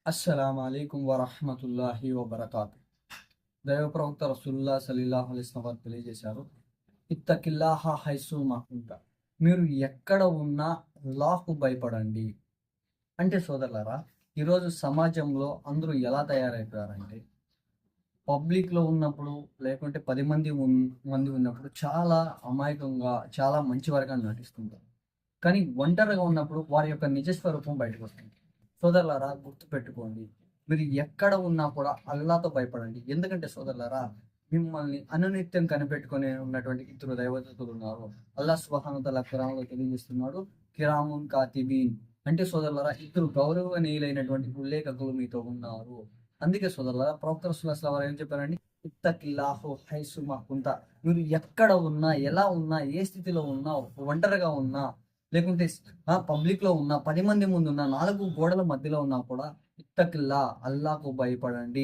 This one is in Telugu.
అస్సలాము అలైకుం వరహ్మతుల్లాహి వబరకాతు. దైవ ప్రవక్త రసూలుల్లాహ్ సల్లల్లాహు అలైహి వసల్లం వారు తెలియజేశారు, ఇత్తకిల్లాహ హైసు మాకుంట. మీరు ఎక్కడ ఉన్నా అల్లాహ్కు భయపడండి. అంటే సోదరులారా, ఈరోజు సమాజంలో అందరూ ఎలా తయారైపోయారంటే, పబ్లిక్‌లో ఉన్నప్పుడు లేకుంటే 10 మంది ఉన్నప్పుడు చాలా అమాయకంగా, చాలా మంచివారుగా నటిస్తుంటారు. కానీ ఒంటరిగా ఉన్నప్పుడు వారి యొక్క నిజ స్వరూపం బయటకొస్తుంది. సోదరులారా, గుర్తుపెట్టుకోండి. మీరు ఎక్కడ ఉన్నా కూడా అల్లాతో భయపడండి. ఎందుకంటే సోదరులారా, మిమ్మల్ని అనునిత్యం కనిపెట్టుకొని ఉన్నటువంటి ఇద్దరు దైవదూతలు ఉన్నారు. అల్లాహ్ సుబ్హానహు వ తఆలా ఖురాన్‌లో తెలియజేస్తున్నాడు. కిరామున్ కాతిబీన్. అంటే సోదరులారా, ఇద్దరు గౌరవనీయులైనటువంటి ఉల్లేఖకులు మీతో ఉన్నారు. అందుకే సోదరులారా, ప్రవక్త రసూలుల్లాహి స్వల్లల్లాహు అలైహి వసల్లం ఏం చెప్పారండి? ఇత్తకిల్లాహు హైసుమా కుంత. మీరు ఎక్కడ ఉన్నా, ఎలా ఉన్నా, ఏ స్థితిలో ఉన్నా, ఒంటరిగా ఉన్నా, లేకుంటే పబ్లిక్‌లో ఉన్నా, 10 మంది ముందున్నా, 4 గోడల మధ్యలో ఉన్నా కూడా ఇత్తకిల్లా, అల్లాహ్‌కు భయపడండి.